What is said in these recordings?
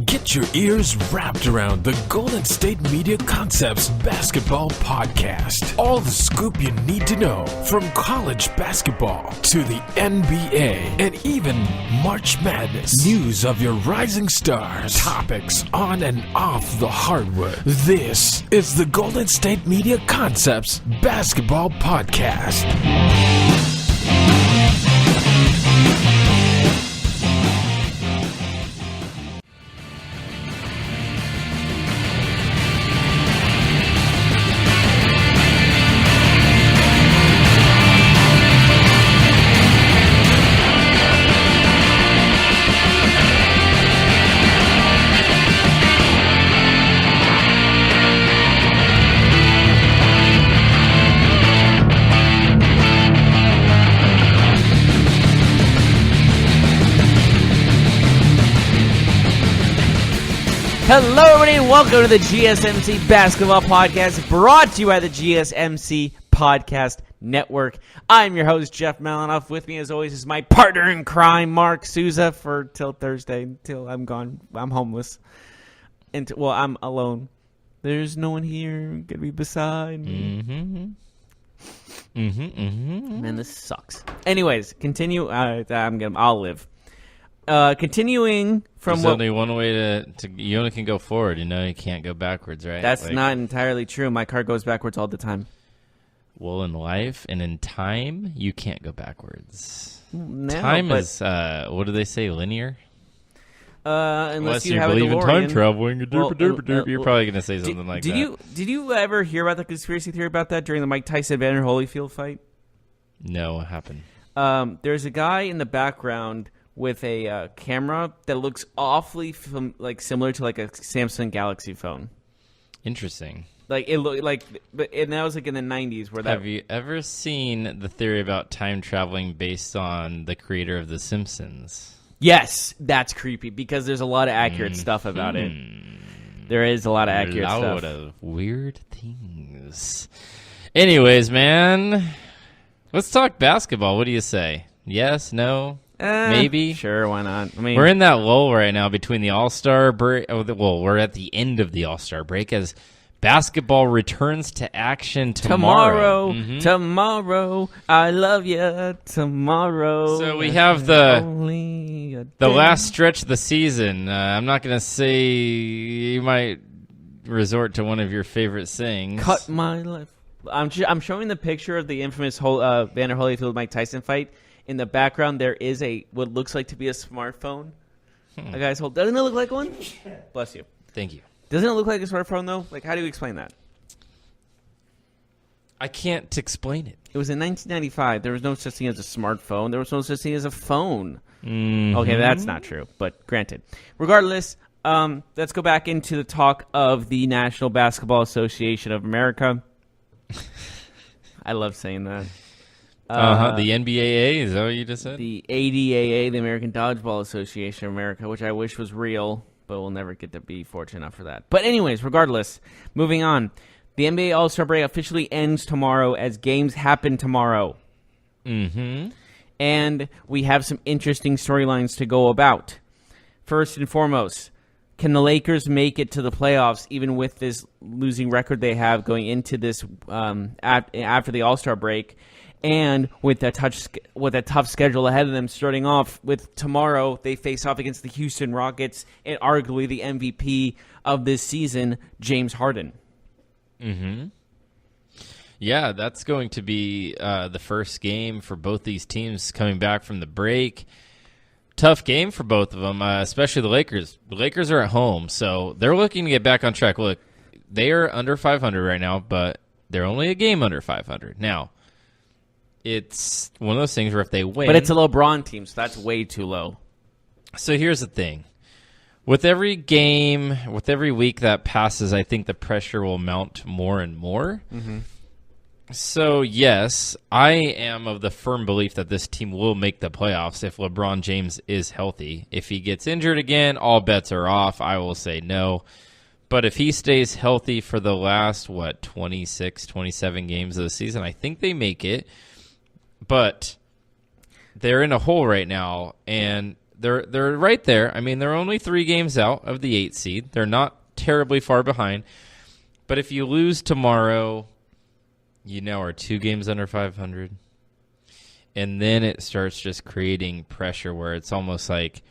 Get your ears wrapped around the Golden State Media Concepts Basketball Podcast. All the scoop you need to know, from college basketball to the NBA and even March Madness. News of your rising stars, topics on and off the hardwood. This is the Golden State Media Concepts Basketball Podcast. Hello, everybody, and welcome to the GSMC Basketball Podcast, brought to you by the GSMC Podcast Network. I'm your host, Jeff Malinoff. With me, as always, is my partner in crime, Mark Souza, till Thursday, until I'm gone. I'm homeless. I'm alone. There's no one here gonna be beside me. Man, this sucks. Anyways, continue. I'll live. Continuing from There's only one way to you only can go forward, you can't go backwards, right? That's not entirely true. My car goes backwards all the time. Well, in life and in time, you can't go backwards. No, time is, what do they say, linear? Unless you believe in time traveling, well, you're probably going to say something like that. Did you ever hear about the conspiracy theory about that during the Mike Tyson-Evander Holyfield fight? No, what happened? There's a guy in the background with a camera that looks awfully similar to like a Samsung Galaxy phone. Interesting. Like it looked like, and that was like in the 90s. Have you ever seen the theory about time traveling based on the creator of The Simpsons? Yes, that's creepy because there's a lot of accurate stuff about it. There is a lot of accurate stuff. A lot of weird things. Anyways, man, let's talk basketball. What do you say? Yes? No? Maybe. Sure, why not? I mean, we're in that lull right now between the All-Star break. Well, we're at the end of the All-Star break as basketball returns to action tomorrow. Tomorrow, I love you. Tomorrow. So we have the last stretch of the season. I'm not going to say you might resort to one of your favorite sayings. Cut my life. I'm showing the picture of the infamous Vander Holyfield Mike Tyson fight. In the background, there is what looks like to be a smartphone. A guy's hold. Doesn't it look like one? Bless you. Thank you. Doesn't it look like a smartphone, though? Like, how do you explain that? I can't explain it. It was in 1995. There was no such thing as a smartphone. There was no such thing as a phone. Mm-hmm. Okay, that's not true, but granted. Regardless, let's go back into the talk of the National Basketball Association of America. I love saying that. The NBAA, is that what you just said? The ADAA, the American Dodgeball Association of America, which I wish was real, but we'll never get to be fortunate enough for that. But anyways, regardless, moving on. The NBA All-Star break officially ends tomorrow as games happen tomorrow. Mm-hmm. And we have some interesting storylines to go about. First and foremost, can the Lakers make it to the playoffs even with this losing record they have going into this after the All-Star break? And with a tough schedule ahead of them, starting off with tomorrow, they face off against the Houston Rockets and arguably the MVP of this season, James Harden. Mm-hmm. Yeah, that's going to be the first game for both these teams coming back from the break. Tough game for both of them, especially the Lakers. The Lakers are at home, so they're looking to get back on track. Look, they are under 500 right now, but they're only a game under 500. Now, it's one of those things where if they win... But it's a LeBron team, so that's way too low. So here's the thing. With every game, with every week that passes, I think the pressure will mount more and more. Mm-hmm. So, yes, I am of the firm belief that this team will make the playoffs if LeBron James is healthy. If he gets injured again, all bets are off. I will say no. But if he stays healthy for the last, 26, 27 games of the season, I think they make it. But they're in a hole right now, and they're right there. I mean, they're only 3 games out of the 8th seed. They're not terribly far behind. But if you lose tomorrow, you now are 2 games under 500. And then it starts just creating pressure where it's almost like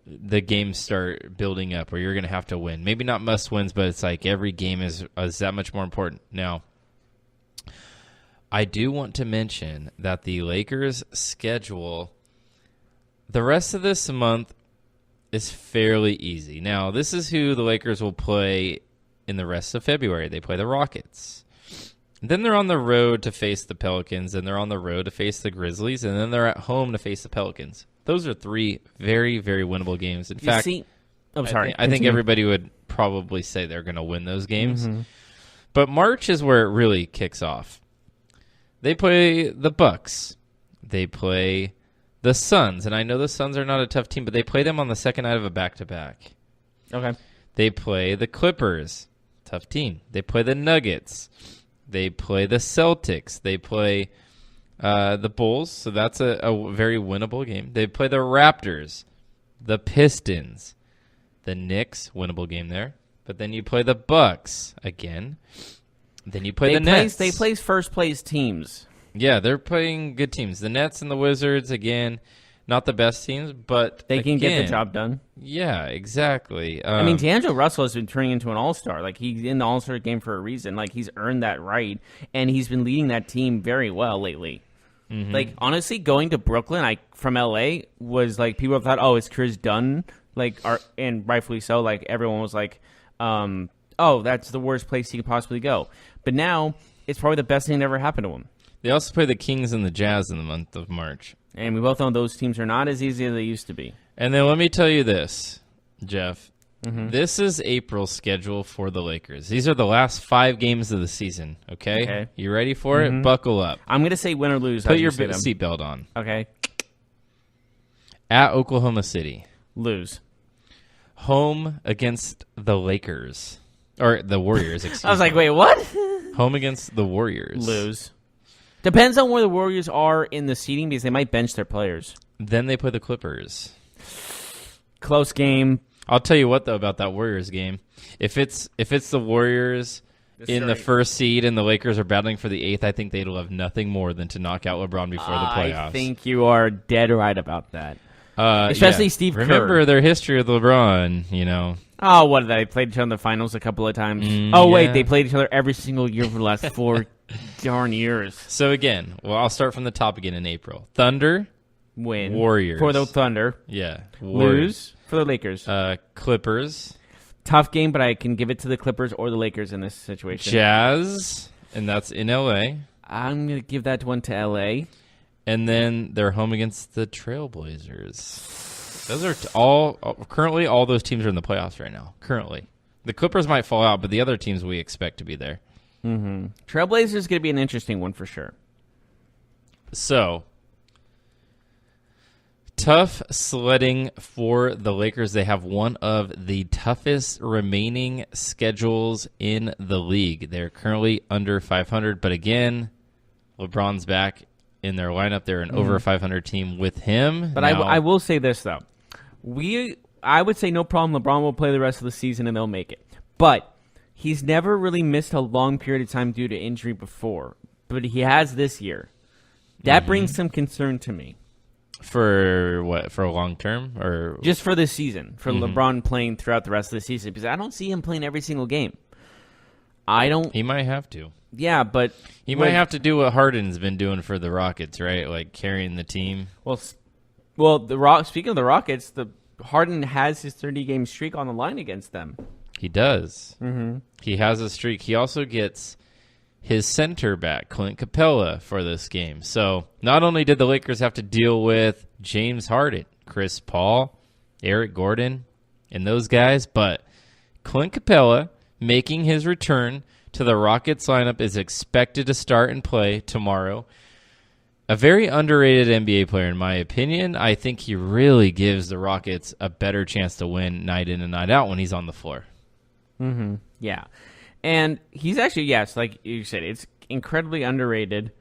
the games start building up where you're going to have to win. Maybe not must wins, but it's like every game is that much more important. Now, I do want to mention that the Lakers' schedule, the rest of this month is fairly easy. Now, this is who the Lakers will play in the rest of February. They play the Rockets. Then they're on the road to face the Pelicans, and they're on the road to face the Grizzlies, and then they're at home to face the Pelicans. Those are 3 very, very winnable games. In fact, I think everybody would probably say they're going to win those games. Mm-hmm. But March is where it really kicks off. They play the Bucks. They play the Suns, and I know the Suns are not a tough team, but they play them on the second night of a back-to-back. Okay. They play the Clippers. Tough team. They play the Nuggets. They play the Celtics. They play the Bulls, so that's a very winnable game. They play the Raptors, the Pistons, the Knicks, winnable game there. But then you play the Bucks again. Then you play the Nets. They play first-place teams. Yeah, they're playing good teams. The Nets and the Wizards, again, not the best teams, but they can get the job done. Yeah, exactly. I mean, D'Angelo Russell has been turning into an all-star. Like, he's in the all-star game for a reason. Like, he's earned that right, and he's been leading that team very well lately. Mm-hmm. Like, honestly, going to Brooklyn from LA was like, people thought, oh, is Chris Dunn? Like, and rightfully so. Like, everyone was like, oh, that's the worst place he could possibly go. But now, it's probably the best thing that ever happened to him. They also play the Kings and the Jazz in the month of March. And we both know those teams are not as easy as they used to be. And then let me tell you this, Jeff. Mm-hmm. This is April's schedule for the Lakers. These are the last 5 games of the season, okay? You ready for it? Buckle up. I'm going to say win or lose. Put your seatbelt on. Okay. At Oklahoma City. Lose. Home against the Lakers. Or the Warriors, excuse me. I was like, wait, what? Home against the Warriors. Lose. Depends on where the Warriors are in the seeding because they might bench their players. Then they play the Clippers. Close game. I'll tell you what, though, about that Warriors game. If it's the Warriors in the first seed and the Lakers are battling for the 8th, I think they'd love nothing more than to knock out LeBron before the playoffs. I think you are dead right about that. Especially Steve Kerr. Remember their history with LeBron, you know. Oh, what did they? Played each other in the finals a couple of times. Wait, they played each other every single year for the last 4 darn years. So again, I'll start from the top again in April. Thunder, win. Warriors. For the Thunder. Yeah. Lose for the Lakers. Clippers. Tough game, but I can give it to the Clippers or the Lakers in this situation. Jazz, and that's in L.A. I'm going to give that one to L.A. And then they're home against the Trailblazers. Those are currently all those teams are in the playoffs right now. Currently. The Clippers might fall out, but the other teams we expect to be there. Mm-hmm. Trailblazers is going to be an interesting one for sure. So, tough sledding for the Lakers. They have one of the toughest remaining schedules in the league. They're currently under 500, but again, LeBron's back in their lineup. They're an over 500 team with him. But now, I will say this, though. I would say no problem. LeBron will play the rest of the season and they'll make it. But he's never really missed a long period of time due to injury before. But he has this year. That brings some concern to me. For what? For a long term? Or just for this season. For LeBron playing throughout the rest of the season. Because I don't see him playing every single game. He might have to. Yeah, but he might have to do what Harden's been doing for the Rockets, right? Like carrying the team. Well, speaking of the Rockets, Harden has his 30-game streak on the line against them. He does. Mm-hmm. He has a streak. He also gets his center back, Clint Capella, for this game. So not only did the Lakers have to deal with James Harden, Chris Paul, Eric Gordon, and those guys, but Clint Capella making his return to the Rockets lineup is expected to start and play tomorrow. A very underrated NBA player, in my opinion. I think he really gives the Rockets a better chance to win night in and night out when he's on the floor. Mm-hmm. Yeah. And he's actually, yes, like you said, it's incredibly underrated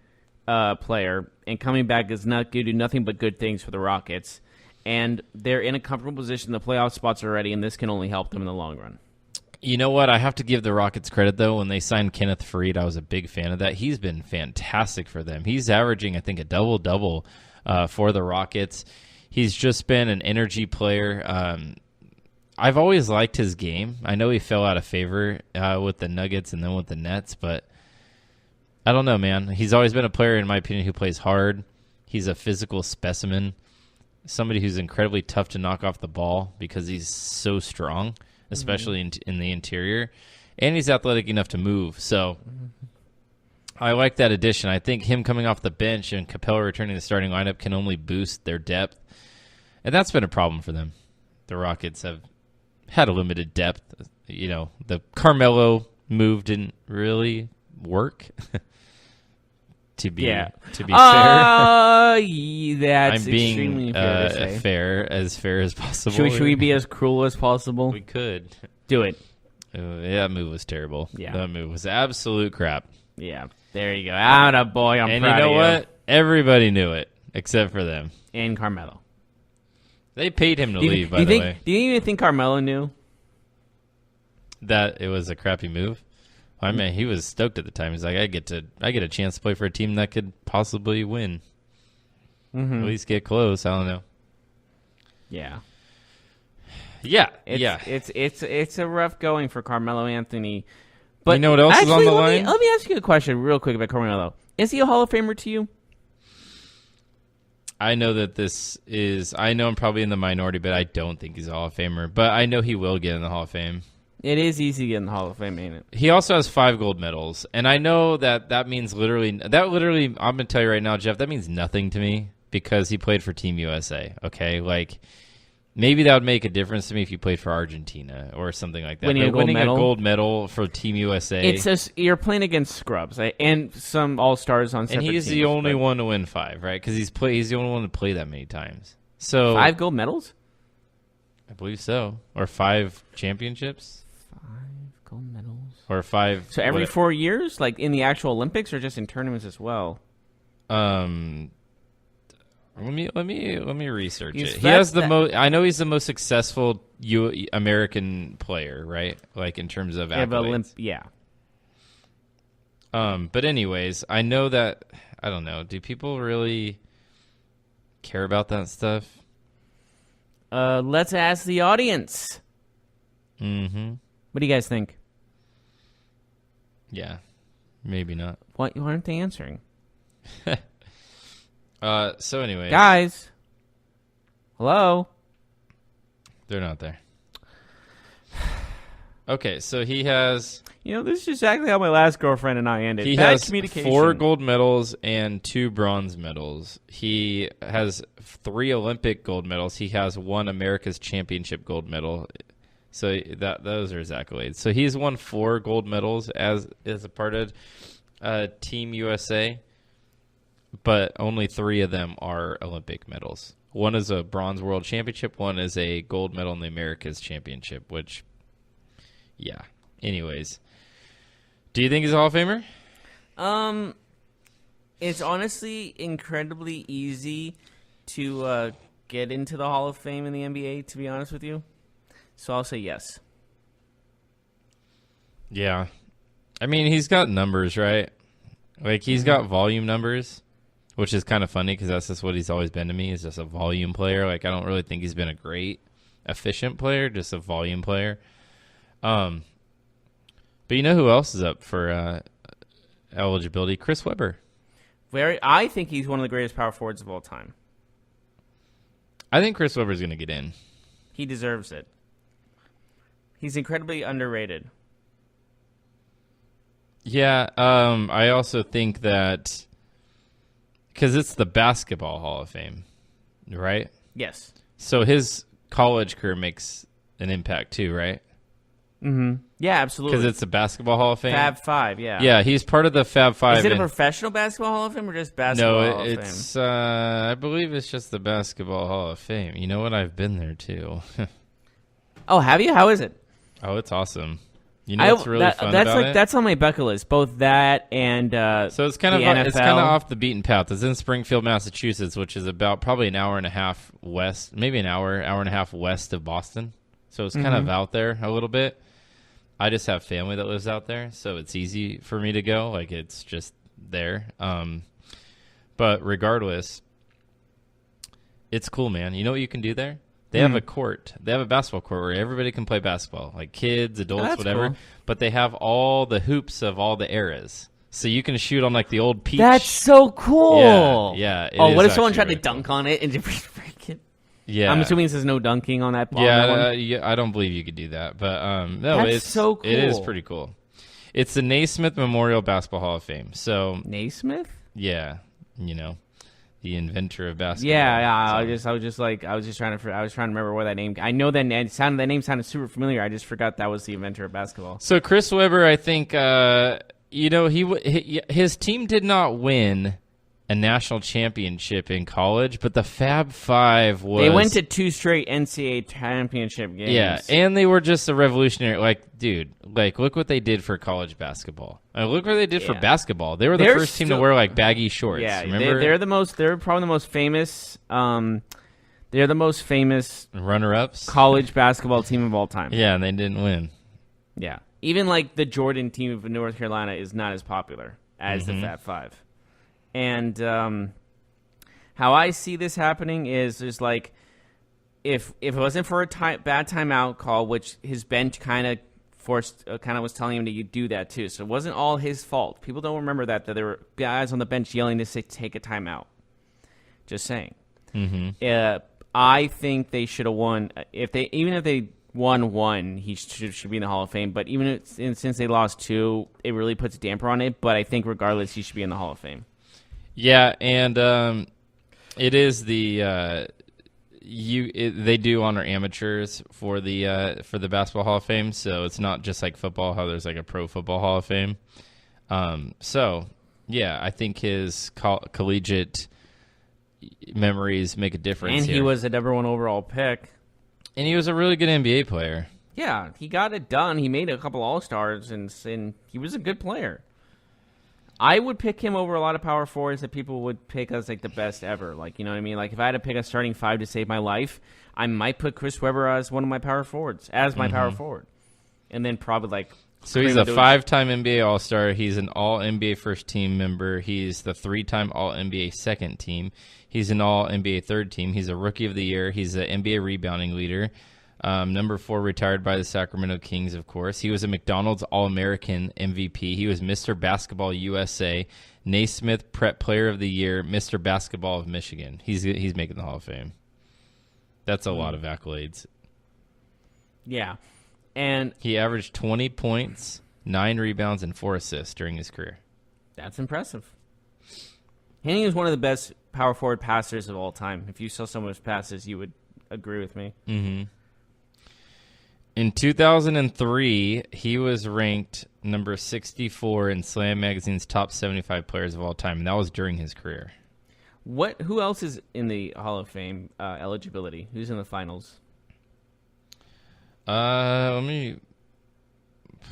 player. And coming back is not going to do nothing but good things for the Rockets. and they're in a comfortable position. The playoff spots are ready, and this can only help them in the long run. You know what? I have to give the Rockets credit, though. When they signed Kenneth Faried, I was a big fan of that. He's been fantastic for them. He's averaging, I think, a double-double for the Rockets. He's just been an energy player. I've always liked his game. I know he fell out of favor with the Nuggets and then with the Nets, but I don't know, man. He's always been a player, in my opinion, who plays hard. He's a physical specimen, somebody who's incredibly tough to knock off the ball because he's so strong, especially in the interior, and he's athletic enough to move. So I like that addition. I think him coming off the bench and Capella returning to the starting lineup can only boost their depth, and that's been a problem for them. The Rockets have had a limited depth. You know, the Carmelo move didn't really work. To be fair, that's I'm being extremely fair to say. fair as possible. Should we be as cruel as possible? We could Do it. That move was terrible. Yeah. That move was absolute crap. Yeah, there you go. Atta boy, I'm And proud you know of what? Everybody knew it except for them. And Carmelo. They paid him to leave. By the way, do you even think Carmelo knew that it was a crappy move? I mean, he was stoked at the time. He's like, I get a chance to play for a team that could possibly win. At least get close. I don't know. Yeah. Yeah. It's a rough going for Carmelo Anthony. But you know what else is on the line? Let me ask you a question real quick about Carmelo. Is he a Hall of Famer to you? I know that I know I'm probably in the minority, but I don't think he's a Hall of Famer. But I know he will get in the Hall of Fame. It is easy to get in the Hall of Fame, ain't it? He also has 5 gold medals, and I know that means literally, I'm going to tell you right now, Jeff, that means nothing to me because he played for Team USA, okay? Like, maybe that would make a difference to me if you played for Argentina or something like that. Winning a gold medal for Team USA. You're playing against scrubs and some all-stars on separate teams. And he's the only one to win 5, right? Because he's the only one to play that many times. So 5 gold medals? I believe so. Or 5 championships? Gold medals. Or 5. So every 4 years, like in the actual Olympics, or just in tournaments as well? Let me research it. He has the most. I know he's the most successful American player, right? Like in terms of accolades. Yeah. But anyways, I know that. I don't know. Do people really care about that stuff? Let's ask the audience. Mm-hmm. What do you guys think? Yeah, maybe not. Why aren't they answering? So anyway, guys, hello. They're not there. Okay, so he has. This is exactly how my last girlfriend and I ended. He Bad has communication. 4 gold medals and 2 bronze medals. He has 3 Olympic gold medals. He has 1 America's Championship gold medal. So those are his accolades. So he's won 4 gold medals as a part of Team USA, but only 3 of them are Olympic medals. One is a bronze world championship. One is a gold medal in the America's Championship, which, yeah. Anyways, do you think he's a Hall of Famer? It's honestly incredibly easy to get into the Hall of Fame in the NBA, to be honest with you. So I'll say yes. Yeah. I mean, he's got numbers, right? Like, he's got volume numbers, which is kind of funny because that's just what he's always been to me. He's just a volume player. Like, I don't really think he's been a great, efficient player, just a volume player. But you know who else is up for eligibility? Chris Webber. I think he's one of the greatest power forwards of all time. I think Chris Webber's going to get in. He deserves it. He's incredibly underrated. Yeah, I also think that because it's the Basketball Hall of Fame, right? Yes. So his college career makes an impact too, right? Mm-hmm. Yeah, absolutely. Because it's the Basketball Hall of Fame? Fab Five, yeah. Yeah, he's part of the Fab Five. Is it a professional Basketball Hall of Fame or just Basketball Hall of Fame? No, it's, I believe it's just the Basketball Hall of Fame. You know what? I've been there too. Oh, have you? How is it? Oh, it's awesome. You know what's really fun about it? That's on my bucket list. Both that and so it's kind of NFL. It's kind of off the beaten path. It's in Springfield, Massachusetts, which is about probably an hour and a half west, maybe an hour and a half west of Boston. So it's kind of out there a little bit. I just have family that lives out there, so it's easy for me to go. Like, it's just there. But regardless, it's cool, man. You know what you can do there? They have a court. They have a basketball court where everybody can play basketball, like kids, adults, whatever. Cool. But they have all the hoops of all the eras. So you can shoot on, like, the old peach. That's so cool. Yeah. What if someone tried to dunk on it and just break it? Yeah. I'm assuming there's no dunking on that. Yeah, I don't believe you could do that. But no, it's so cool. It is pretty cool. It's the Naismith Memorial Basketball Hall of Fame. So Naismith? Yeah, you know, the inventor of basketball. Yeah. So. I was trying to remember where that name. I know that name sounded super familiar. I just forgot that was the inventor of basketball. So Chris Webber, I think, his team did not win a national championship in college, but the Fab Five was... They went to 2 straight NCAA championship games. Yeah, and they were just a revolutionary... Like, dude, like, look what they did for college basketball. Look what they did for basketball. They were the first team to wear, like, baggy shorts. Yeah, remember? They're probably the most famous... they're the most famous... runner-ups? College basketball team of all time. Yeah, and they didn't win. Yeah. Even, like, the Jordan team of North Carolina is not as popular as the Fab Five. And how I see this happening is there's like, if it wasn't for a bad timeout call, which his bench kind of was telling him to do that too. So it wasn't all his fault. People don't remember that there were guys on the bench yelling to say take a timeout. Just saying. I think they should have won. Even if they won one, he should be in the Hall of Fame. But since they lost 2, it really puts a damper on it. But I think regardless, he should be in the Hall of Fame. Yeah, and it is the they do honor amateurs for the Basketball Hall of Fame, so it's not just like football, how there's like a Pro Football Hall of Fame. So yeah, I think his collegiate memories make a difference. And he was a number 1 overall pick. And he was a really good NBA player. Yeah, he got it done. He made a couple All-Stars, and he was a good player. I would pick him over a lot of power forwards that people would pick as like the best ever. Like, you know what I mean? Like if I had to pick a starting 5 to save my life, I might put Chris Webber as one of my power forwards, power forward. And then probably like... So he's a 5-time NBA All-Star. He's an All-NBA first team member. He's the 3-time All-NBA second team. He's an All-NBA third team. He's a Rookie of the Year. He's an NBA rebounding leader. Number 4, retired by the Sacramento Kings, of course. He was a McDonald's All-American MVP. He was Mr. Basketball USA, Naismith Prep Player of the Year, Mr. Basketball of Michigan. He's making the Hall of Fame. That's a lot of accolades. Yeah. And he averaged 20 points, 9 rebounds, and 4 assists during his career. That's impressive. Henning is one of the best power forward passers of all time. If you saw some of his passes, you would agree with me. Mm-hmm. In 2003, he was ranked number 64 in Slam Magazine's top 75 players of all time, and that was during his career. Who else is in the Hall of Fame eligibility? Who's in the finals? Let me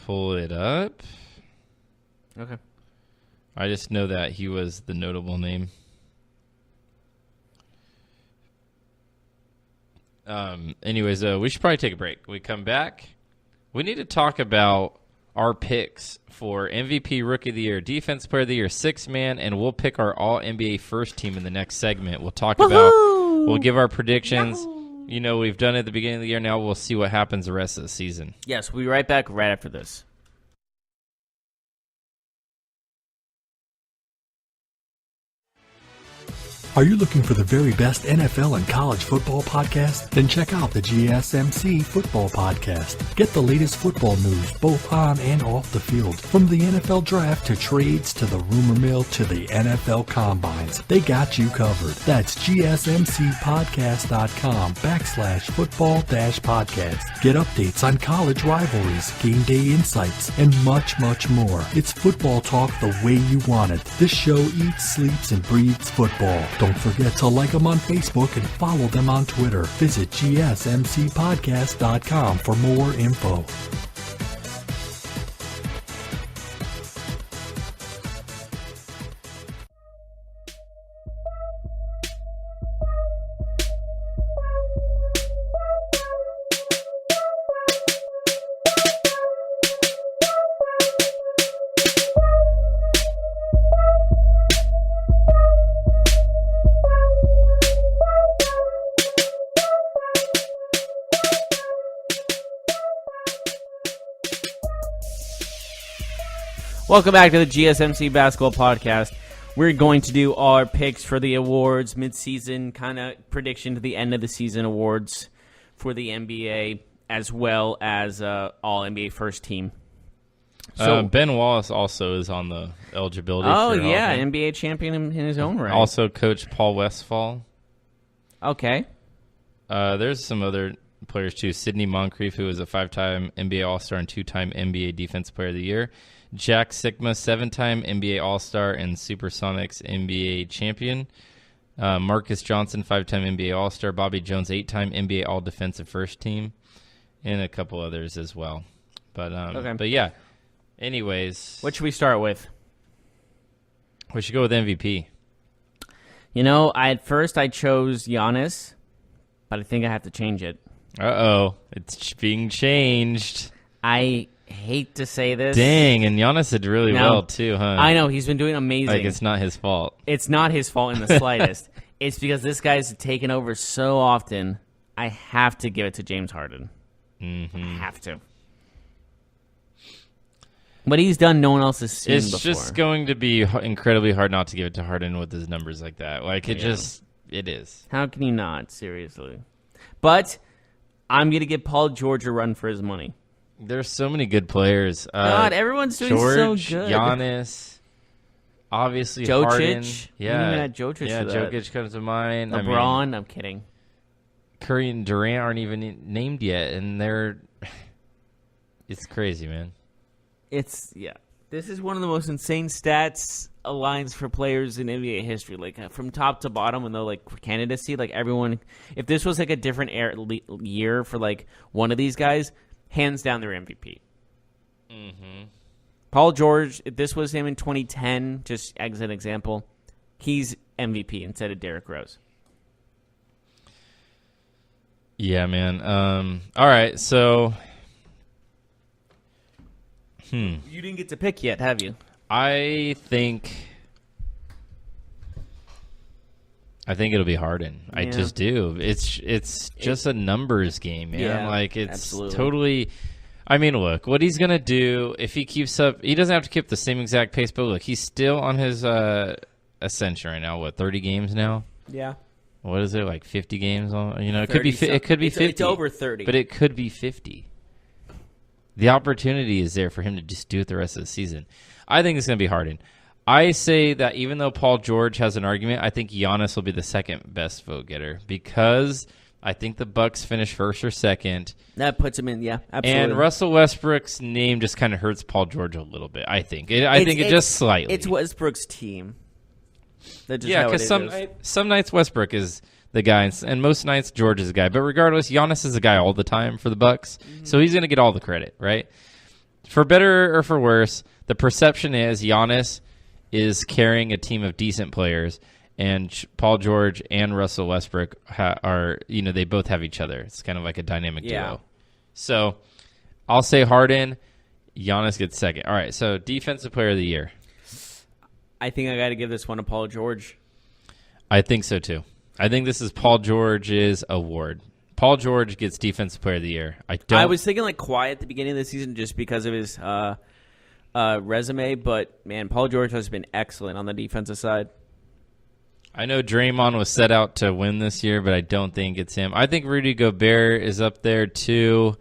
pull it up. Okay. I just know that he was the notable name. Anyways, we should probably take a break. We come back. We need to talk about our picks for MVP, Rookie of the Year, Defense Player of the Year, 6-man, and we'll pick our All-NBA first team in the next segment. We'll talk we'll give our predictions. Yahoo! You know, we've done it at the beginning of the year. Now we'll see what happens the rest of the season. Yes, we'll be right back right after this. Are you looking for the very best NFL and college football podcast? Then check out the GSMC Football Podcast. Get the latest football news both on and off the field. From the NFL Draft to trades to the rumor mill to the NFL Combines. They got you covered. That's GSMCpodcast.com/football-podcast. Get updates on college rivalries, game day insights, and much, much more. It's football talk the way you want it. This show eats, sleeps, and breathes football. Don't forget to like them on Facebook and follow them on Twitter. Visit GSMCpodcast.com for more info. Welcome back to the GSMC Basketball Podcast. We're going to do our picks for the awards, mid-season kind of prediction to the end of the season awards for the NBA, as well as All-NBA First Team. So Ben Wallace also is on the eligibility. Oh, for yeah, All-NBA. NBA champion in his own right. Also coached Paul Westphal. Okay. There's some other players, too. Sidney Moncrief, who was a 5-time NBA All-Star and 2-time NBA Defensive Player of the Year. Jack Sigma, 7-time NBA All-Star and Supersonics NBA champion. Marcus Johnson, 5-time NBA All-Star. Bobby Jones, 8-time NBA All-Defensive First Team. And a couple others as well. But yeah. Anyways. What should we start with? We should go with MVP. You know, at first I chose Giannis, but I think I have to change it. Uh-oh. It's being changed. I hate to say this. Dang, and Giannis did really well, too, huh? I know, he's been doing amazing. Like, it's not his fault. It's not his fault in the slightest. It's because this guy's taken over so often, I have to give it to James Harden. Mm-hmm. I have to. What he's done, no one else has seen It's before. just going to be incredibly hard not to give it to Harden with his numbers like that. Like, it is. How can you not? Seriously. But I'm going to give Paul George a run for his money. There's so many good players. God, everyone's doing George, so good. Giannis, obviously Jokic. Harden. You didn't even add Jokic yeah, to that. Jokic comes to mind. LeBron, I'm kidding. Curry and Durant aren't even named yet, and it's crazy, man. This is one of the most insane stats lines for players in NBA history. Like from top to bottom, when they're like for candidacy, like everyone. If this was like a different year for like one of these guys, hands down, their MVP. Mm-hmm. Paul George. If this was him in 2010, just as an example, he's MVP instead of Derrick Rose. Yeah, man. All right, so. You didn't get to pick yet, have you? I think it'll be Harden. Yeah. I just do. It's just a numbers game, man. Yeah, like it's absolutely. Totally. I mean, look, what he's gonna do if he keeps up. He doesn't have to keep the same exact pace, but look, he's still on his ascension right now. What, 30 games now? Yeah. What is it, like 50 games on? You know, it could be 50. It's over 30, but it could be 50. The opportunity is there for him to just do it the rest of the season. I think it's going to be Harden. I say that even though Paul George has an argument, I think Giannis will be the second best vote getter because I think the Bucks finish first or second. That puts him in, yeah, absolutely. And Russell Westbrook's name just kind of hurts Paul George a little bit, I think. I think it just slightly. It's Westbrook's team. Yeah, because some nights Westbrook is the guy, and most nights George is the guy. But regardless, Giannis is the guy all the time for the Bucks, so he's going to get all the credit, right? For better or for worse, the perception is Giannis is carrying a team of decent players, and Paul George and Russell Westbrook are, they both have each other. It's kind of like a dynamic duo. So I'll say Harden, Giannis gets second. All right, so Defensive Player of the Year. I think I got to give this one to Paul George. I think so, too. I think this is Paul George's award. Paul George gets Defensive Player of the Year. I was thinking like Kawhi at the beginning of the season just because of his resume, but man, Paul George has been excellent on the defensive side. I know Draymond was set out to win this year, but I don't think it's him. I think Rudy Gobert is up there too,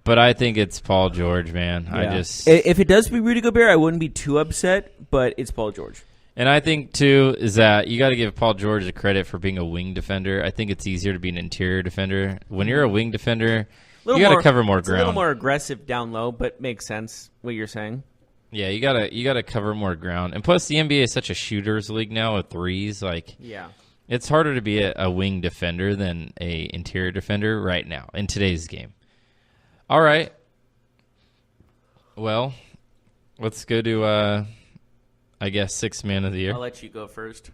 but I think it's Paul George, man. Yeah. If it does be Rudy Gobert, I wouldn't be too upset, but it's Paul George. And I think, too, is that you got to give Paul George the credit for being a wing defender. I think it's easier to be an interior defender. When you're a wing defender, you got to cover more ground. It's a little more aggressive down low, but makes sense what you're saying. Yeah, you gotta cover more ground. And plus, the NBA is such a shooters league now with threes. Like, yeah, it's harder to be a wing defender than a interior defender right now in today's game. All right. Well, let's go to I guess Sixth Man of the Year. I'll let you go first.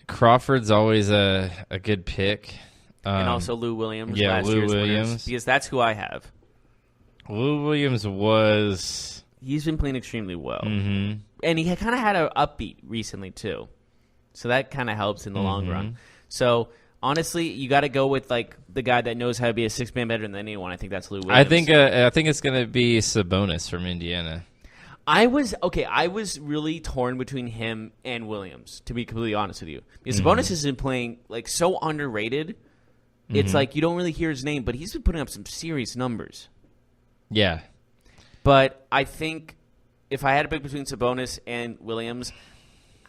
Crawford's always a good pick. And also Lou Williams. Yeah, last Lou year's Williams. Winners, because that's who I have. Lou Williams was... He's been playing extremely well. Mm-hmm. And he kind of had an upbeat recently, too. So that kind of helps in the long run. So Honestly, you got to go with like the guy that knows how to be a 6-man better than anyone. I think that's Lou Williams. I think it's going to be Sabonis from Indiana. I was really torn between him and Williams, to be completely honest with you. Because Sabonis has been playing like so underrated. It's like you don't really hear his name, but he's been putting up some serious numbers. Yeah. But I think if I had to pick between Sabonis and Williams,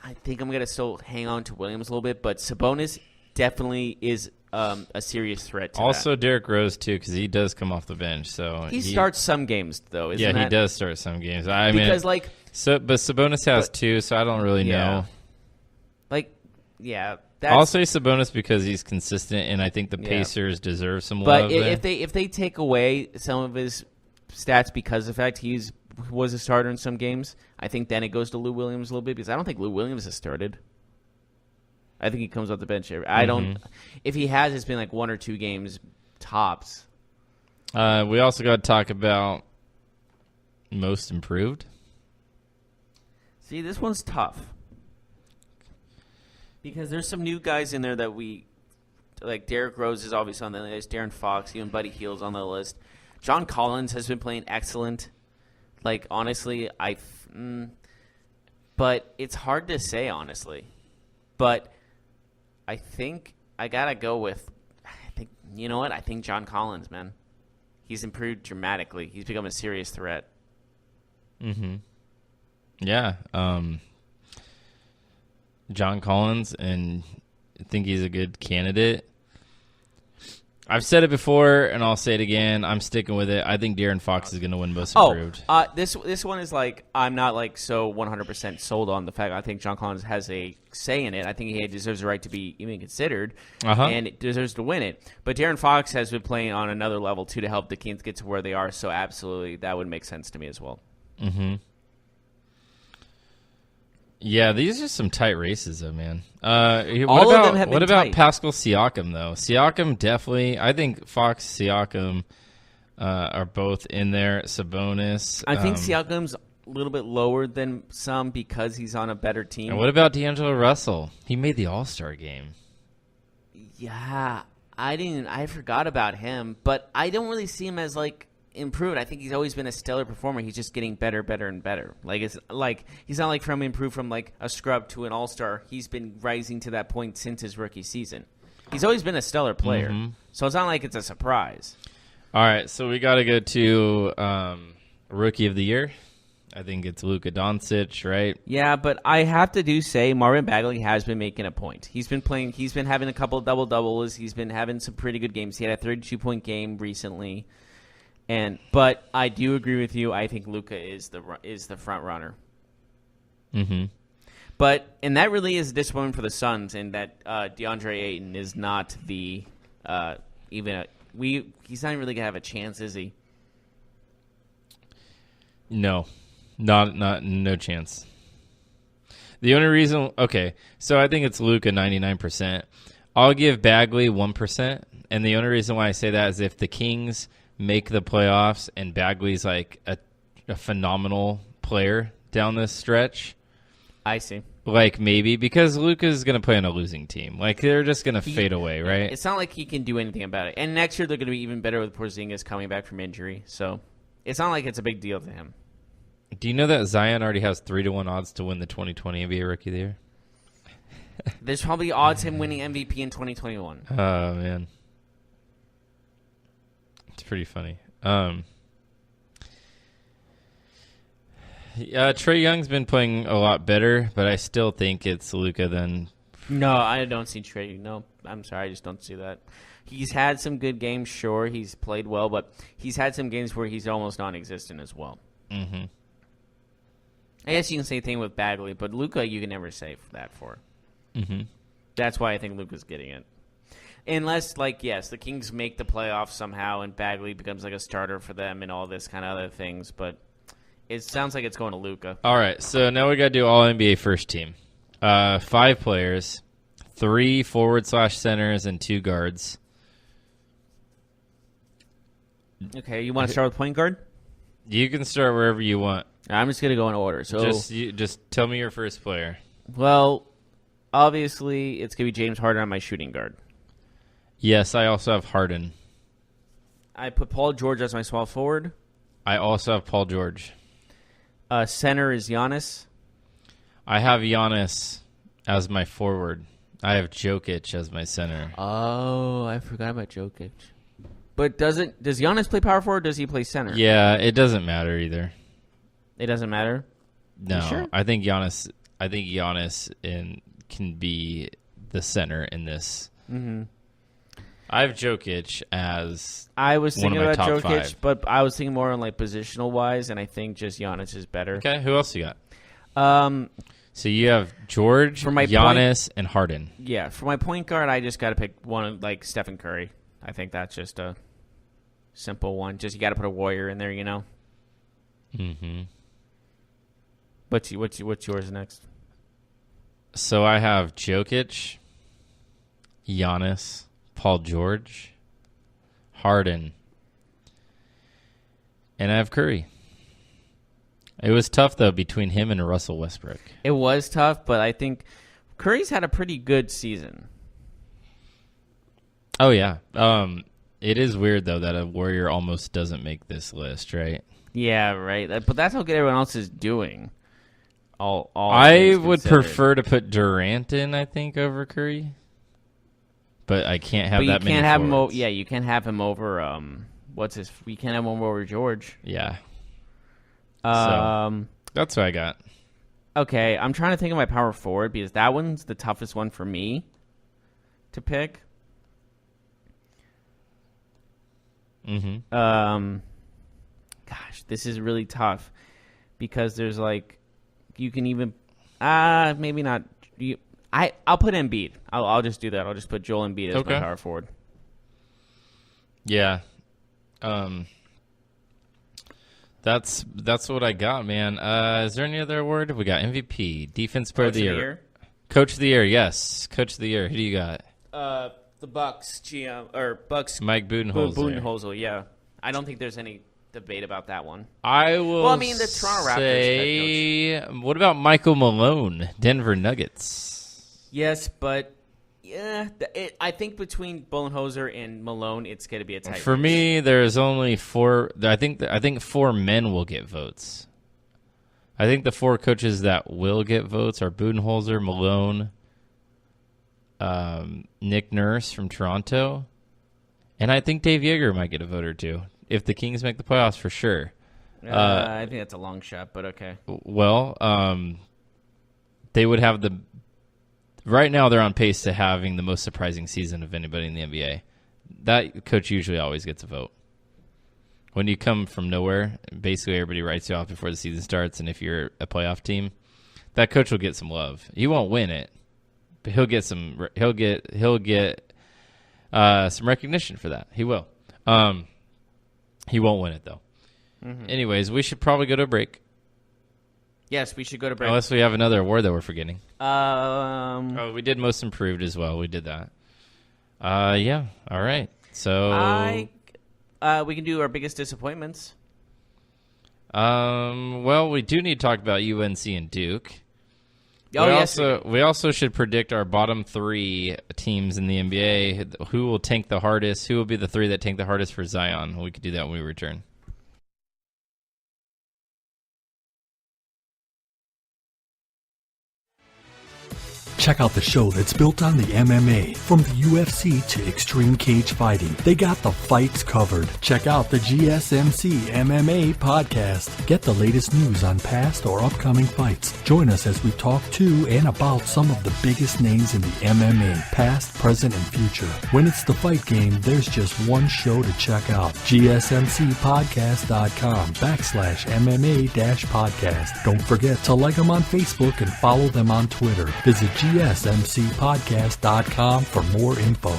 I think I'm going to still hang on to Williams a little bit. But Sabonis definitely is a serious threat to also, Derrick Rose, too, because he does come off the bench. So he starts some games, though, isn't he that? does start some games. But Sabonis has 2, so I don't really know. I'll say Sabonis because he's consistent, and I think the Pacers deserve some love. But if they take away some of his stats because of the fact he was a starter in some games, I think then it goes to Lou Williams a little bit because I don't think Lou Williams has started. I think he comes off the bench. I don't. If he has, it's been like 1 or 2 games tops. We also got to talk about most improved. See, this one's tough because there's some new guys in there that we like. Derrick Rose is obviously on the list. Darren Fox, even Buddy Hield's on the list. John Collins has been playing excellent. Like honestly, but it's hard to say honestly. But I think I gotta go with. You know what? I think John Collins, man. He's improved dramatically. He's become a serious threat. Yeah. John Collins, and I think he's a good candidate. I've said it before, and I'll say it again. I'm sticking with it. I think De'Aaron Fox is going to win most improved. This one is like I'm not like so 100% sold on the fact I think John Collins has a say in it. I think he deserves the right to be even considered, and it deserves to win it. But De'Aaron Fox has been playing on another level too to help the Kings get to where they are. So absolutely, that would make sense to me as well. Yeah, these are some tight races, though, man. What about Pascal Siakam, though? Siakam definitely. I think Fox, Siakam are both in there. Sabonis. I think Siakam's a little bit lower than some because he's on a better team. And what about D'Angelo Russell? He made the All-Star game. Yeah, I forgot about him, but I don't really see him as like improved. I think he's always been a stellar performer. He's just getting better and better. Like it's like he's not like improved from like a scrub to an all-star. He's been rising to that point since his rookie season. He's always been a stellar player. So it's not like it's a surprise. All right, so we got to go to Rookie of the Year. I think it's Luka Doncic, right? Yeah, but I have to say Marvin Bagley has been making a point. He's been playing. He's been having a couple of double-doubles. He's been having some pretty good games. He had a 32-point game recently. But I do agree with you. I think Luka is the front runner. But that really is a disappointment for the Suns, in that DeAndre Ayton is not the he's not really gonna have a chance, is he? No, no chance. The only reason, so I think it's Luka 99%. I'll give Bagley 1%, and the only reason why I say that is if the Kings make the playoffs and Bagley's like a phenomenal player down this stretch. I see. Like maybe because Luka's going to play on a losing team. Like they're just going to fade away, right? It's not like he can do anything about it. And next year they're going to be even better with Porzingis coming back from injury. So it's not like it's a big deal to him. Do you know that Zion already has 3-1 odds to win the 2020 NBA Rookie of the Year? There's probably odds him winning MVP in 2021. Oh, man. It's pretty funny. Trae Young's been playing a lot better, but I still think it's Luka than... No, I don't see Trae. No, I'm sorry. I just don't see that. He's had some good games, sure. He's played well, but he's had some games where he's almost non-existent as well. Mm-hmm. I guess you can say the thing with Bagley, but Luka you can never say that for. Mm-hmm. That's why I think Luka's getting it. Unless, yes, the Kings make the playoffs somehow and Bagley becomes like a starter for them and all this kind of other things, but it sounds like it's going to Luka. All right, so now we got to do all NBA first team. 5 players, 3 forward/centers, and 2 guards. Okay, you want to start with point guard? You can start wherever you want. I'm just going to go in order. So just tell me your first player. Well, obviously, it's going to be James Harden on my shooting guard. Yes, I also have Harden. I put Paul George as my small forward. I also have Paul George. Center is Giannis. I have Giannis as my forward. I have Jokic as my center. Oh, I forgot about Jokic. But does Giannis play power forward or does he play center? Yeah, it doesn't matter either. It doesn't matter? No, You sure? I think Giannis can be the center in this. Mm-hmm. I have Jokic as I was one of thinking my about top Jokic, five. but I was thinking more on like positional wise, and I think just Giannis is better. Okay, who else you got? Um, So you have George, For my Giannis, and Harden. yeah, for my point guard, I just got to pick one like Stephen Curry. I think that's just a simple one. Just you got to put a warrior in there, you know. Mm-hmm. What's yours next? So I have Jokic, Giannis, Paul George, Harden, and I have Curry. It was tough, though, between him and Russell Westbrook. It was tough, but I think Curry's had a pretty good season. Oh, yeah. It is weird, though, that a Warrior almost doesn't make this list, right? Yeah, right. But that's how good everyone else is doing. All I things would considered. prefer to put Durant in, I think, over Curry. But I can't have But you that many can't have him. forwards. Yeah, you can't have him over. You can't have him over George. Yeah. Um. That's what I got. Okay, I'm trying to think of my power forward because that one's the toughest one for me to pick. Mm-hmm. Gosh, this is really tough because there's like you can even maybe not. I'll put Embiid. I'll just do that. I'll just put Joel Embiid as Okay. my power forward. Yeah. That's what I got, man. Is there any other award? We got MVP, Defense Player of the Year, Coach of the Year. Yes, Coach of the Year. Who do you got? The Bucks GM or Bucks Mike Budenholzer. Budenholzer. Yeah, I don't think there's any debate about that one. I will. Well, I mean, the Toronto Raptors say, what about Michael Malone, Denver Nuggets? Yes, but yeah, I think between Budenholzer and Malone, it's going to be a tight For race. me, there's only four. I think 4 men will get votes. I think the 4 coaches that will get votes are Budenholzer, Malone, Nick Nurse from Toronto, and I think Dave Yeager might get a vote or two if the Kings make the playoffs for sure. I think that's a long shot, but okay. Well, they would have the. Right now, they're on pace to having the most surprising season of anybody in the NBA. That coach usually always gets a vote. When you come from nowhere, basically everybody writes you off before the season starts, and if you're a playoff team, that coach will get some love. He won't win it, but he'll get some. He'll get some recognition for that. He will. He won't win it though. Mm-hmm. Anyways, we should probably go to a break. Yes, we should go to break. Unless we have another award that we're forgetting. Oh, We did Most Improved as well. We did that. Yeah. All right. So we can do our biggest disappointments. well, we do need to talk about UNC and Duke. Oh, yes. We also should predict our bottom 3 teams in the NBA. Who will tank the hardest? Who will be the 3 that tank the hardest for Zion? We could do that when we return. Check out the show that's built on the MMA. From the UFC to extreme cage fighting, they got the fights covered. Check out the GSMC MMA podcast. Get the latest news on past or upcoming fights. Join us as we talk to and about some of the biggest names in the MMA, past, present, and future. When it's the fight game, there's just one show to check out. GSMCpodcast.com/MMA-podcast. Don't forget to like them on Facebook and follow them on Twitter. Visit GSMCpodcast.com for more info.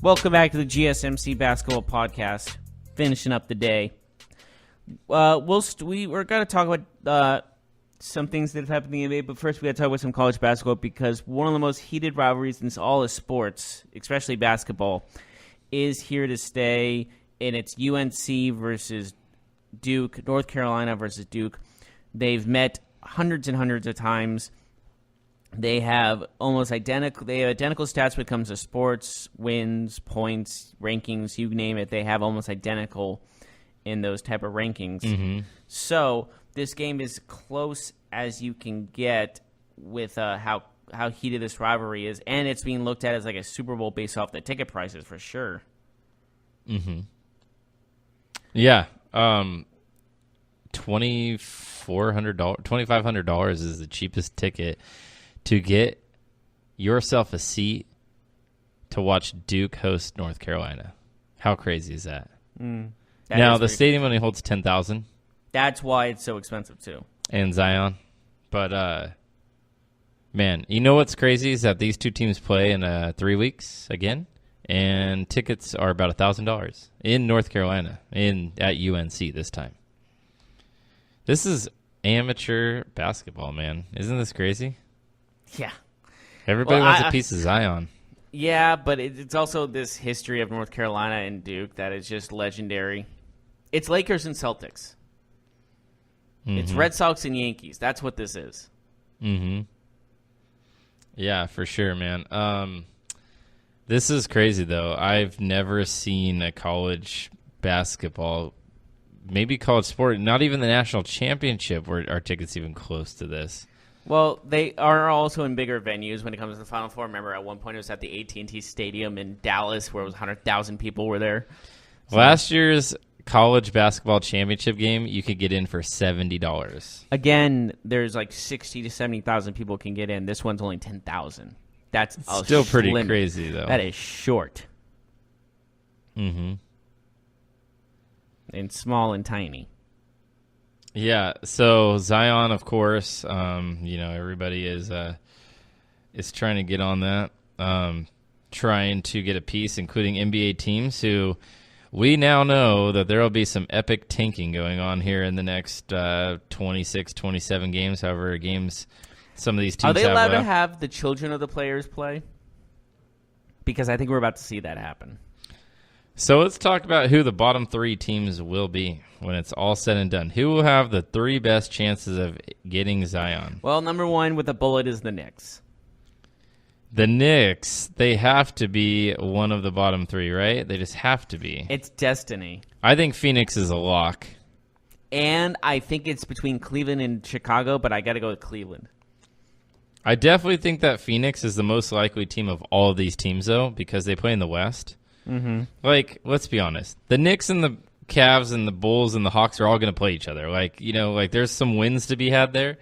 Welcome back to the GSMC Basketball Podcast. Finishing up the day. We're going to talk about some things that have happened in the NBA, but first we got to talk about some college basketball because one of the most heated rivalries in all of sports, especially basketball, is here to stay, and it's UNC versus Duke, North Carolina versus Duke. They've met hundreds and hundreds of times. They have almost identical stats when it comes to sports, wins, points, rankings, you name it. They have almost identical in those type of rankings. Mm-hmm. So this game is close as you can get with how heated this rivalry is, and it's being looked at as like a Super Bowl based off the ticket prices for sure. Mm-hmm. Yeah. $2,500 is the cheapest ticket to get yourself a seat to watch Duke host North Carolina. How crazy is that? Now, the stadium only holds 10,000. That's why it's so expensive, too. And Zion. But, man, you know what's crazy is that these two teams play in 3 weeks again, and tickets are about $1,000 in North Carolina, at UNC this time. This is amateur basketball, man. Isn't this crazy? Yeah. Everybody wants a piece of Zion. Yeah, but it's also this history of North Carolina and Duke that is just legendary. It's Lakers and Celtics. Mm-hmm. It's Red Sox and Yankees. That's what this is. Mm-hmm. Yeah, for sure, man. This is crazy, though. I've never seen a college basketball, maybe college sport, not even the national championship, where our tickets even close to this. Well, they are also in bigger venues when it comes to the Final Four. Remember, at one point it was at the AT&T Stadium in Dallas where it was 100,000 people were there. So last year's college basketball championship game, you could get in for $70. Again, there's like 60 to 70,000 people can get in. This one's only 10,000. That's still pretty crazy, though. That is short. Mm-hmm. And small and tiny. Yeah, so Zion, of course, everybody is trying to get on that, trying to get a piece, including NBA teams who we now know that there will be some epic tanking going on here in the next 26, 27 games, however games some of these teams have left. Are they allowed to have the children of the players play? Because I think we're about to see that happen. So let's talk about who the bottom three teams will be when it's all said and done. Who will have the three best chances of getting Zion? Well, number one with a bullet is the Knicks. The Knicks, they have to be one of the bottom three, right? They just have to be. It's destiny. I think Phoenix is a lock. And I think it's between Cleveland and Chicago, but I got to go with Cleveland. I definitely think that Phoenix is the most likely team of all of these teams, though, because they play in the West. Mm-hmm. Like, let's be honest. The Knicks and the Cavs and the Bulls and the Hawks are all going to play each other. Like, there's some wins to be had there.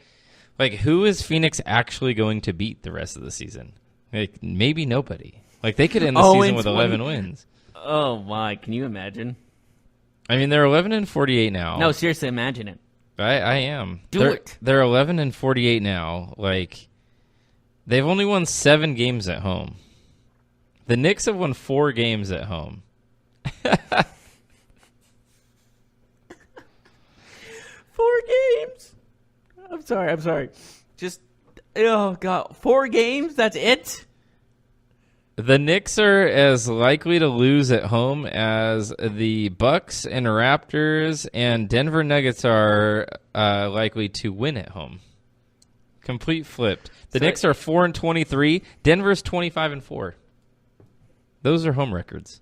Like, who is Phoenix actually going to beat the rest of the season? Like, maybe nobody. Like, they could end the season with 11 wins. Oh, my. Can you imagine? I mean, they're 11-48 now. No, seriously, imagine it. I am. Do it. They're 11-48 now. Like, they've only won 7 games at home. The Knicks have won 4 games at home. 4 games? I'm sorry. Just, oh, God. 4 games? That's it? The Knicks are as likely to lose at home as the Bucks and Raptors and Denver Nuggets are likely to win at home. Complete flipped. The Knicks are 4-23. Denver's 25-4. Those are home records.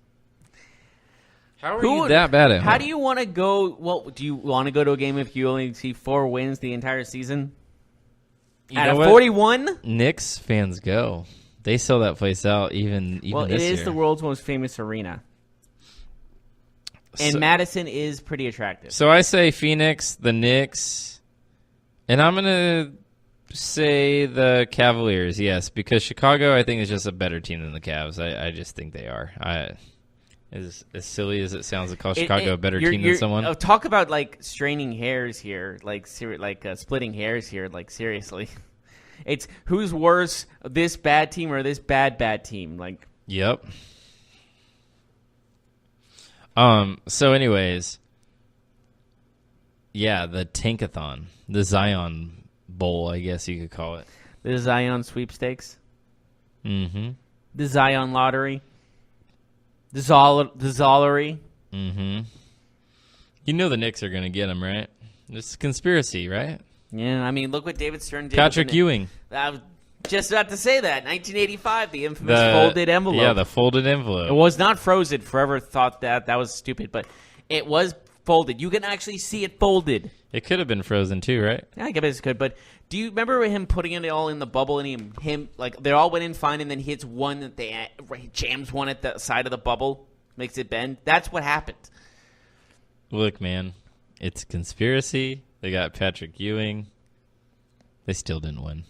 How are you that bad at home? How do you want to go? Well, do you want to go to a game if you only see 4 wins the entire season? Out of 41? Knicks fans go. They sell that place out even well, this year. It is the world's most famous arena. And Madison is pretty attractive. So I say Phoenix, the Knicks, and I'm going to say the Cavaliers, yes, because Chicago, I think, is just a better team than the Cavs. I just think they are. As silly as it sounds to call Chicago a better team than someone. Talk about, like, straining hairs here, like splitting hairs here, like, seriously. It's who's worse, this bad team or this bad team? Like, yep. So anyways, yeah, the Tankathon, the Zion Bowl, I guess you could call it. The Zion sweepstakes. Mm-hmm. The Zion lottery. The Zollery. Mm-hmm. You know the Knicks are going to get him, right? It's a conspiracy, right? Yeah, I mean, look what David Stern did. Patrick Ewing. I was just about to say that. 1985, the infamous folded envelope. Yeah, the folded envelope. It was not frozen. Forever thought that was stupid, but it was folded. You can actually see it folded. It could have been frozen too, right? Yeah, I guess it could. But do you remember him putting it all in the bubble and him like they all went in fine, and then he hits one that he jams one at the side of the bubble, makes it bend? That's what happened. Look, man, it's a conspiracy. They got Patrick Ewing. They still didn't win.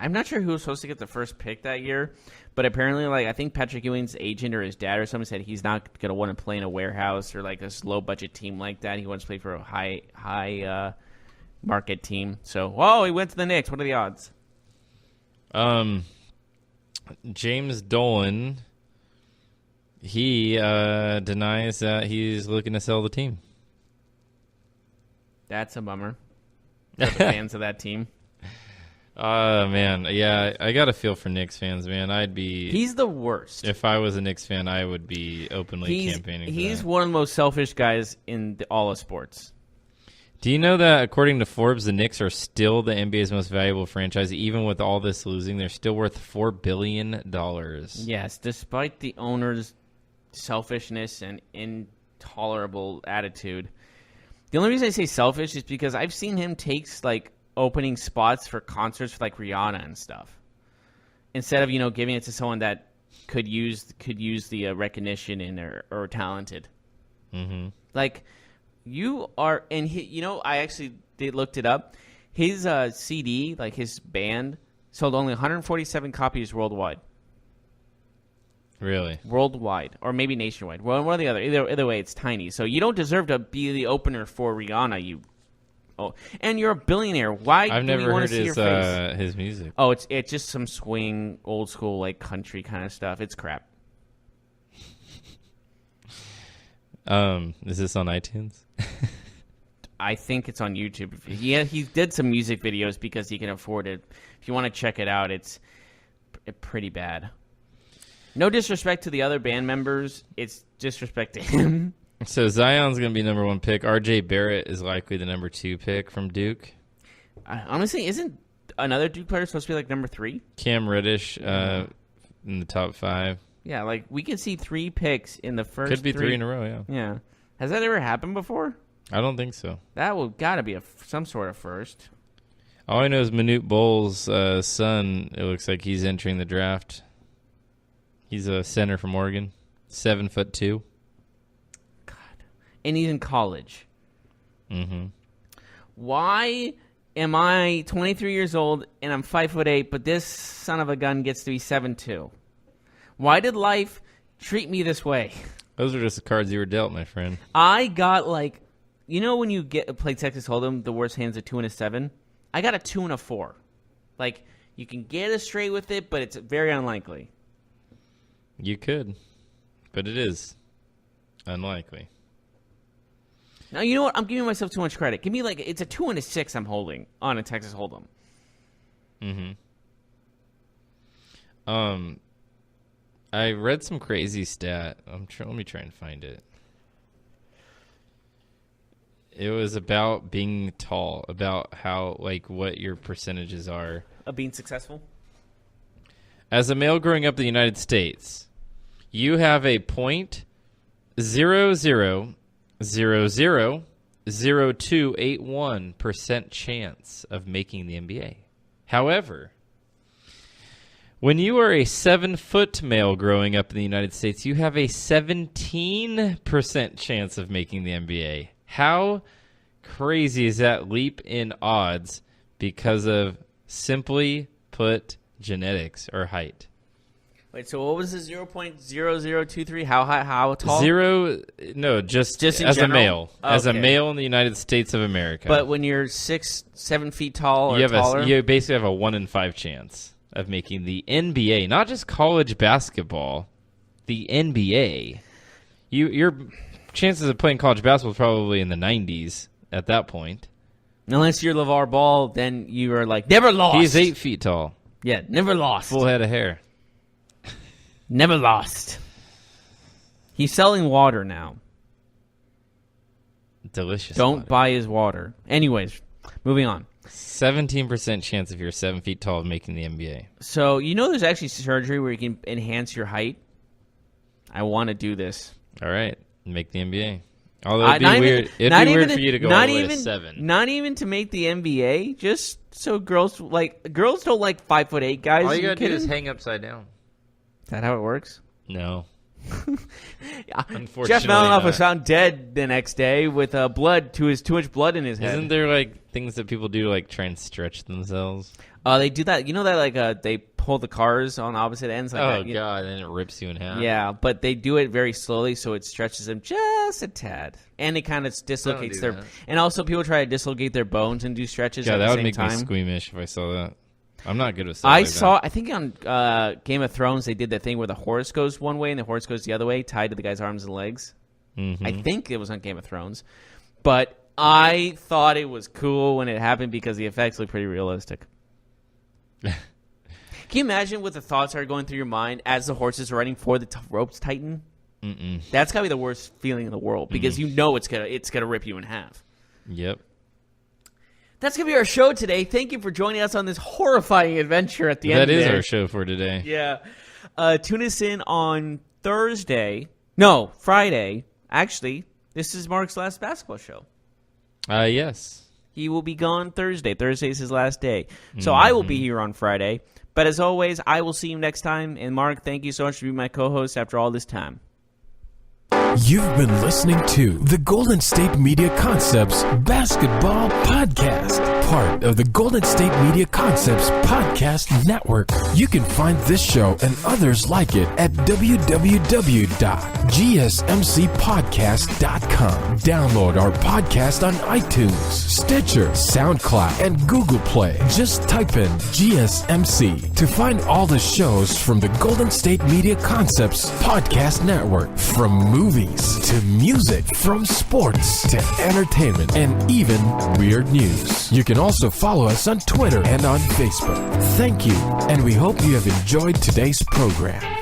I'm not sure who was supposed to get the first pick that year, but apparently, I think Patrick Ewing's agent or his dad or something said he's not going to want to play in a warehouse or a low budget team like that. He wants to play for a high market team. So, he went to the Knicks. What are the odds? James Dolan, he denies that he's looking to sell the team. That's a bummer for the fans of that team. Man, yeah, I got a feel for Knicks fans, man. He's the worst. If I was a Knicks fan, I would be openly campaigning for He's that. one of the most selfish guys in all of sports. Do you know that according to Forbes, the Knicks are still the NBA's most valuable franchise, even with all this losing? They're still worth $4 billion. Yes, despite the owner's selfishness and intolerable attitude. The only reason I say selfish is because I've seen him take opening spots for concerts for Rihanna and stuff, instead of giving it to someone that could use the recognition and or talented. Mm-hmm. You are, and I actually looked it up. His CD, his band, sold only 147 copies worldwide. Really? Worldwide, or maybe nationwide. Well, one or the other. Either way, it's tiny. So you don't deserve to be the opener for Rihanna. And you're a billionaire. Why? I've do we never want heard to see your face? his music. Oh, it's just some swing, old school, country kind of stuff. It's crap. Is this on iTunes? I think it's on YouTube. Yeah, he did some music videos because he can afford it. If you want to check it out, it's pretty bad. No disrespect to the other band members. It's disrespect to him. So Zion's going to be number 1 pick. R.J. Barrett is likely the number 2 pick from Duke. Honestly, isn't another Duke player supposed to be number 3? Cam Reddish in the top 5. Yeah, we could see 3 picks in the first. Could be 3 in a row, yeah. Yeah. Has that ever happened before? I don't think so. That would gotta be some sort of first. All I know is Manute Bol's son, it looks like he's entering the draft. He's a center from Oregon, 7'2". God. And he's in college. Mm-hmm. Why am I 23 years old and I'm 5'8", but this son of a gun gets to be 7'2"? Why did life treat me this way? Those are just the cards you were dealt, my friend. I got when you play Texas Hold'em, the worst hand's a 2 and a 7. I got a 2 and a 4. You can get a straight with it, but it's very unlikely. You could, but it is unlikely. Now, you know what? I'm giving myself too much credit. Give me it's a 2 and a 6 I'm holding on a Texas Hold'em. Mm-hmm. I read some crazy stat. Let me try and find it. It was about being tall, about how what your percentages are Of being successful? as a male growing up in the United States. You have a 0.00000281% chance of making the NBA. However, when you are a 7-foot male growing up in the United States, you have a 17% chance of making the NBA. How crazy is that leap in odds because of, simply put, genetics or height? Wait, so what was the 0.0023? How high? How tall? Just in as general? a male. As a Okay. male in the United States of America. But when you're 7 feet tall or you taller? you basically have a 1 in 5 chance of making the NBA, not just college basketball, the NBA. Your chances of playing college basketball is probably in the 90s at that point. Unless you're LeVar Ball, then you are like, never lost. He's 8 feet tall. Yeah, never lost. Full head of hair. Never lost. He's selling water now. Delicious. Don't water. buy his water. Anyways, moving on. 17% chance if you're 7 feet tall of making the NBA. So, there's actually surgery where you can enhance your height. I want to do this. All right. Make the NBA. Although it'd be weird. It'd be weird for you to go all the way to 7. Not even to make the NBA, just so girls don't like 5'8" guys. All you gotta kidding? do is hang upside down. Is that how it works? No. Unfortunately, Jeff Malinoff not. was found dead the next day with too much blood in his head. Isn't there things that people do to try and stretch themselves? They do that. You know that they pull the cars on opposite ends. God! That, And it rips you in half. Yeah, but they do it very slowly, so it stretches them just a tad, and it kind of dislocates their. that. And also, people try to dislocate their bones and do stretches. Yeah, at that the would same make time. me squeamish if I saw that. I'm not good with stuff I like saw. that. I think on Game of Thrones they did that thing where the horse goes one way and the horse goes the other way, tied to the guy's arms and legs. Mm-hmm. I think it was on Game of Thrones, but I thought it was cool when it happened because the effects look pretty realistic. Can you imagine what the thoughts are going through your mind as the horses are running for the ropes tighten? Mm-mm. That's gotta be the worst feeling in the world because it's gonna rip you in half. Yep. That's gonna be our show today. Thank you for joining us on this horrifying adventure at the end. That is there. our show for today. Yeah. Tune us in on Friday. Actually, this is Mark's last basketball show. Yes. He will be gone Thursday. Thursday is his last day. So I will be here on Friday. But as always, I will see you next time. And Mark, thank you so much for being my co-host after all this time. You've been listening to the Golden State Media Concepts Basketball Podcast, part of the Golden State Media Concepts Podcast Network. You can find this show and others like it at www.gsmcpodcast.com. Download our podcast on iTunes, Stitcher, SoundCloud, and Google Play. Just type in GSMC to find all the shows from the Golden State Media Concepts Podcast Network, from movies to music, from sports to entertainment, and even weird news. You can also follow us on Twitter and on Facebook. Thank you, and we hope you have enjoyed today's program.